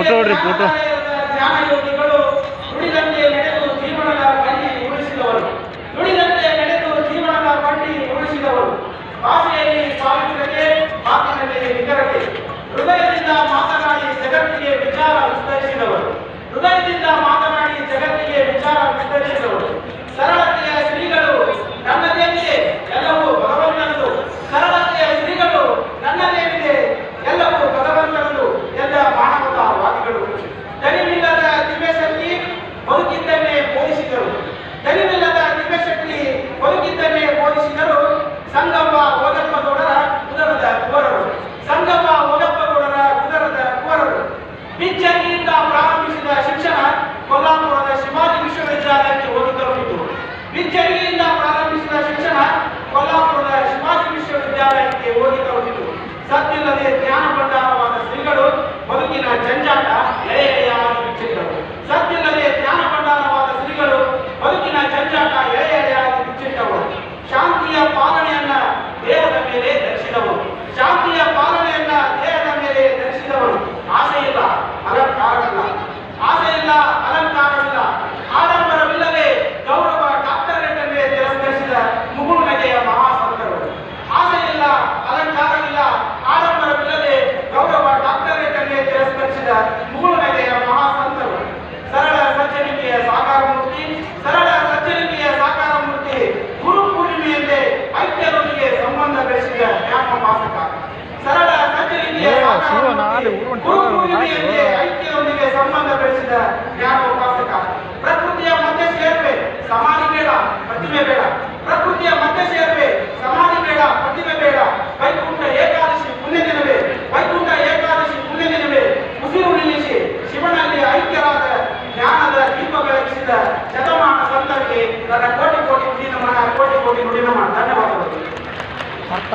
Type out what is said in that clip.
Photo ಜ್ಞಾನ ಯೋಗಿಗಳು ನುಡಿದಂತೆ ನಡೆದು ಜೀವನದ ಬಂಡಿ ಉಳಿಸಿದವರು, ನುಡಿದಂತೆ ನಡೆದು ಜೀವನದ ಬಂಡಿ ಉಳಿಸಿದವರು. ಭಾಷೆಯಲ್ಲಿ ಸ್ವಾತಂತ್ರ್ಯತೆ, ಮಾತಿನಲ್ಲಿ ನಿಖರತೆ, ಹೃದಯದಿಂದ ಮಾತನಾಡಿ ಜಗತ್ತಿಗೆ ವಿಚಾರ ವಿಸ್ತರಿಸಿದವರು, ಹೃದಯದಿಂದ ಮಾತನಾಡಿ ಜಗತ್ತಿಗೆ ವಿಚಾರ ವಿಸ್ತರಿಸಿದವರು. ಸರಳತೆಯ ಶ್ರೀಗಳು ನನ್ನದೇನಿದೆ ಎಲ್ಲವೂ ಭಗವಂತನದು, ಸರಳತೆಯ ಶ್ರೀಗಳು ನನ್ನದೇನಿದೆ ಎಲ್ಲವೂ ಭಗವಂತನದು ಎಂದ ಮಾನವತಾವಾದಿಗಳು. ದಣಿವಿಲ್ಲದ ದಿವ್ಯಶಕ್ತಿ ಬದುಕಿದ್ದನ್ನೇ ಬೋಧಿಸಿದರು, ದಣಿವಿಲ್ಲದ ದಿವ್ಯಶಕ್ತಿ ಬದುಕಿದ್ದನ್ನೇ ಬೋಧಿಸಿದರು. ಸಂಗಪ್ಪ ಓದಪ್ಪಗೌಡರ ಉದರದ ಕುವರರು, ಸಂಗಪ್ಪ ಓದಪ್ಪಗೌಡರ ಉದರದ ಕುವರರು. ಬಿಚ್ಚರಿಯಿಂದ ಪ್ರಾರಂಭಿಸಿದ ಶಿಕ್ಷಣ ಕೊಲ್ಲಾಪುರದ ಶಿವಾಜಿ ವಿಶ್ವವಿದ್ಯಾಲಯಕ್ಕೆ ಹೋಗಿ ತಲುಪಿತು. ಬಿಚ್ಚರಿಯಿಂದ ಪ್ರಾರಂಭಿಸಿದ ಶಿಕ್ಷಣ ಕೊಲ್ಲಾಪುರದ ಶಿವಾಜಿ ವಿಶ್ವವಿದ್ಯಾಲಯಕ್ಕೆ ಹೋಗಿ ತಲುಪಿತು. ಸತ್ತಿಲ್ಲದೆ ಜ್ಞಾನ ಭಂಡಾರವಾದ ಶ್ರೀಗಳು ಬದುಕಿನ ಜಂಜಾಟ ಎಳೆ ಎಳೆಯಾಗಿ ಬಿಚ್ಚಿಟ್ಟರು. ಸತ್ತಿಲ್ಲದೆ ಜ್ಞಾನ ಭಂಡಾರವಾದ ಶ್ರೀಗಳು ಬದುಕಿನ ಜಂಜಾಟ ಎಳೆ ಎಳೆಯಾಗಿ ಬಿಚ್ಚಿಟ್ಟವರು. ಶಾಂತಿಯ ಪಾಲನೆಯನ್ನ ದೇಹದ ಮೇಲೆ ಧರಿಸಿದವರು, ಶಾಂತಿಯ ಪಾಲನೆಯನ್ನ ದೇಹದ ಮೇಲೆ ಧರಿಸಿದವರು. ಆಸೆಯಿಲ್ಲ ಅಲಂಕಾರವಿಲ್ಲ, ಆಸೆಯಿಲ್ಲ ಅಲಂಕಾರವಿಲ್ಲ, ಆಡಂಬರವಿಲ್ಲದೆ ಗೌರವ ಡಾಕ್ಟರೇಟ್ ಅನ್ನೇ ತಿರಸ್ಕರಿಸಿದ ಮುಗುಳು ನಗೆಯ ಮಹಾಸಂತರು. ಆಸೆಯಿಲ್ಲ ಅಲಂಕಾರವಿಲ್ಲ, ಆಡಂಬರವಿಲ್ಲದೆ ಗೌರವ ಡಾಕ್ಟರೇಟ್ ಅನ್ನೇ ತಿರಸ್ಕರಿಸಿದ ಮುಗುಳು ನಗೆಯ ಮಹಾಸಂತರು. ಸರಳ ಸಜ್ಜನಿಕೆಯ ಸಾಕಾರ ಮೂರ್ತಿ, ಸರಳ ಸಜ್ಜನಿಕೆಯ ಸಾಕಾರ ಮೂರ್ತಿ. ಗುರು ಪೂರ್ಣಿಮೆಯಂದೇ ಐಕ್ಯದೊಂದಿಗೆ ಸಂಬಂಧ ಬೆಳೆಸಿದ ಜ್ಞಾನೋಪಾಸಕ. ಸರಳ ಸಜ್ಜನಿಕೆಯ ಸಾಕಾರ ಮೂರ್ತಿ, ಗುರು ಪೂರ್ಣಿಮೆಯಂದೇ ಐಕ್ಯದೊಂದಿಗೆ ಸಂಬಂಧ ಬೆಳೆಸಿದ ಜ್ಞಾನೋಪಾಸಕ. ಪ್ರಕೃತಿಯ ಮಧ್ಯೆ ಸೇರುವೆ, ಸಮಾಧಿ ಬೇಡ ಪ್ರತಿಮೆ ಬೇಡ. ಪ್ರಕೃತಿಯ ಮಧ್ಯೆ ಸೇರುವೆ, ಸಮಾಧಿ ಬೇಡ ಪ್ರತಿಮೆ ಬೇಡ. ವೈಕುಂಠ ಏಕಾದಶಿ ಪುಣ್ಯ ದಿನವೇ, ವೈಕುಂಠ ಏಕಾದಶಿ ಪುಣ್ಯ ದಿನವೇ. ಉಸಿರು ನಿಲ್ಲಿಸಿ ಶಿವನಲ್ಲಿ ಐಕ್ಯರಾದ ಜ್ಞಾನದ ದೀಪ ಬೆಳಗಿಸಿದ ಶತಮಾನ ಸಂತರಿಗೆ ನನ್ನ ಕೋಟಿ ಕೋಟಿ ನುಡಿ ನಮನ, ಕೋಟಿ ಕೋಟಿ ನುಡಿ ನಮನ. ಧನ್ಯವಾದಗಳು.